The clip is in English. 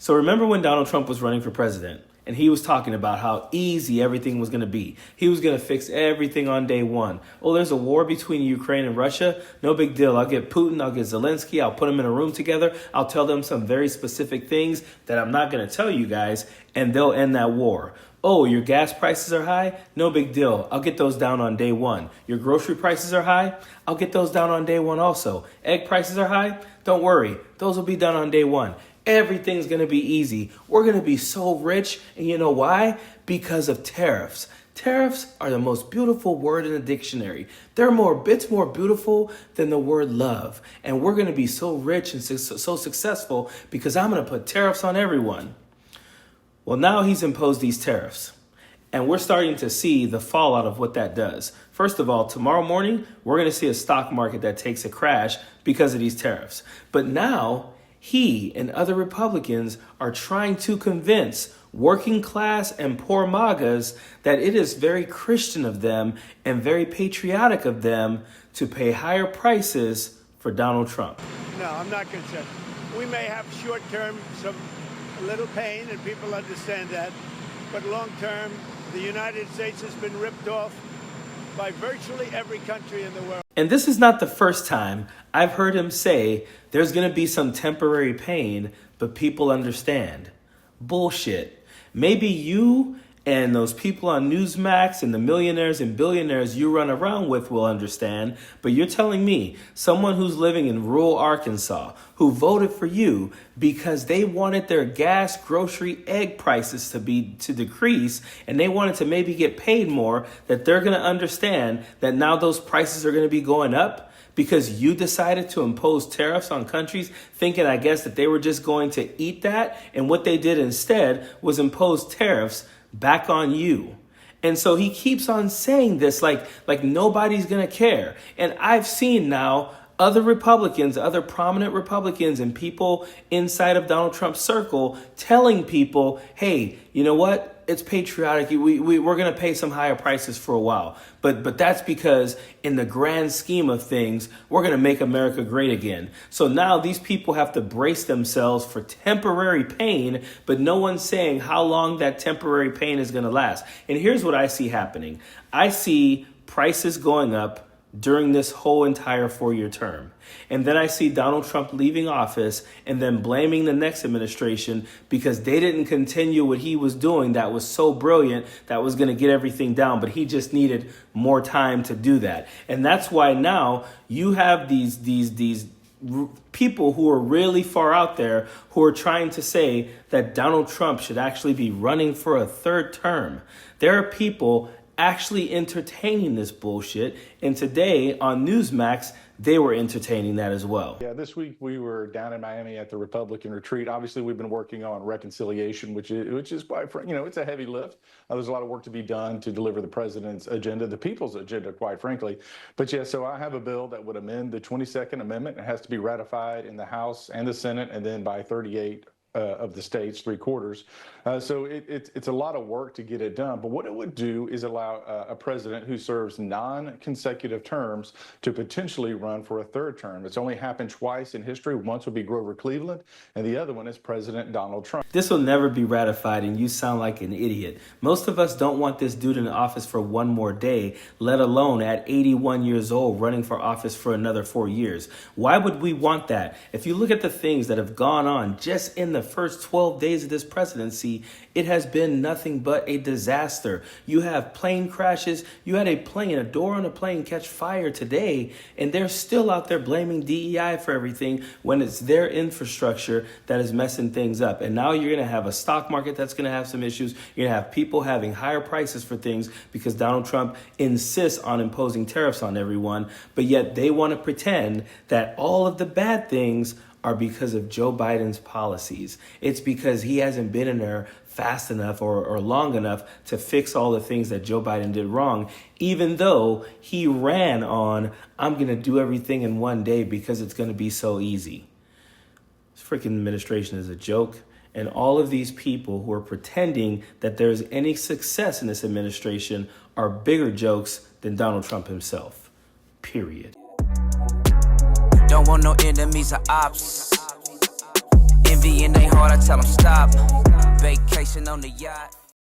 So remember when Donald Trump was running for president and he was talking about how easy everything was going to be. He was going to fix everything on day one. Oh, there's a war between Ukraine and Russia. No big deal. I'll get Putin. I'll get Zelensky. I'll put them in a room together. I'll tell them some very specific things that I'm not going to tell you guys, and they'll end that war. Oh, your gas prices are high? No big deal. I'll get those down on day one. Your grocery prices are high? I'll get those down on day one also. Egg prices are high? Don't worry. Those will be done on day one. Everything's going to be easy. We're going to be so rich. And you know why? Because of tariffs. Tariffs are the most beautiful word in the dictionary. They're more beautiful than the word love. And we're going to be so rich and so successful because I'm going to put tariffs on everyone. Well, now he's imposed these tariffs. And we're starting to see the fallout of what that does. First of all, tomorrow morning, we're going to see a stock market that takes a crash because of these tariffs. But now he and other Republicans are trying to convince working class and poor MAGAs that it is very Christian of them and very patriotic of them to pay higher prices for Donald Trump. No, I'm not concerned. We may have short-term some little pain, and people understand that. But long-term, the United States has been ripped off by virtually every country in the world. And this is not the first time I've heard him say there's going to be some temporary pain, but people understand. Bullshit. Maybe you and those people on Newsmax and the millionaires and billionaires you run around with will understand, but you're telling me, someone who's living in rural Arkansas, who voted for you because they wanted their gas, grocery, egg prices to decrease, and they wanted to maybe get paid more, that they're going to understand that now those prices are going to be going up because you decided to impose tariffs on countries, thinking, I guess, that they were just going to eat that, and what they did instead was impose tariffs back on you. And so he keeps on saying this like nobody's going to care. And I've seen now other Republicans, other prominent Republicans and people inside of Donald Trump's circle telling people, hey, you know what? It's patriotic. We're going to pay some higher prices for a while. But that's because in the grand scheme of things, we're going to make America great again. So now these people have to brace themselves for temporary pain, but no one's saying how long that temporary pain is going to last. And here's what I see happening. I see prices going up during this whole entire 4-year term. And then I see Donald Trump leaving office and then blaming the next administration because they didn't continue what he was doing that was so brilliant that was going to get everything down, but he just needed more time to do that. And that's why now you have these people who are really far out there who are trying to say that Donald Trump should actually be running for a third term. There are people actually entertaining this bullshit. And today on Newsmax, they were entertaining that as well. Yeah, this week we were down in Miami at the Republican retreat. Obviously, we've been working on reconciliation, which is quite, it's a heavy lift. There's a lot of work to be done to deliver the president's agenda, the people's agenda, quite frankly. But yeah, so I have a bill that would amend the 22nd Amendment. It has to be ratified in the House and the Senate, and then by 38 of the states, 3/4. So it's a lot of work to get it done. But what it would do is allow a president who serves non-consecutive terms to potentially run for a third term. It's only happened twice in history. Once would be Grover Cleveland, and the other one is President Donald Trump. This will never be ratified, and you sound like an idiot. Most of us don't want this dude in office for one more day, let alone at 81 years old running for office for another 4 years. Why would we want that? If you look at the things that have gone on just in the first 12 days of this presidency, it has been nothing but a disaster. You have plane crashes. You had a door on a plane catch fire today, and they're still out there blaming DEI for everything when it's their infrastructure that is messing things up. And now you're going to have a stock market that's going to have some issues. You're going to have people having higher prices for things because Donald Trump insists on imposing tariffs on everyone, but yet they want to pretend that all of the bad things are because of Joe Biden's policies. It's because he hasn't been in there fast enough or long enough to fix all the things that Joe Biden did wrong, even though he ran on, I'm going to do everything in one day because it's going to be so easy. This freaking administration is a joke. And all of these people who are pretending that there's any success in this administration are bigger jokes than Donald Trump himself. Period. Don't want no enemies or ops. Envy in they heart, I tell them stop. vacation on the yacht.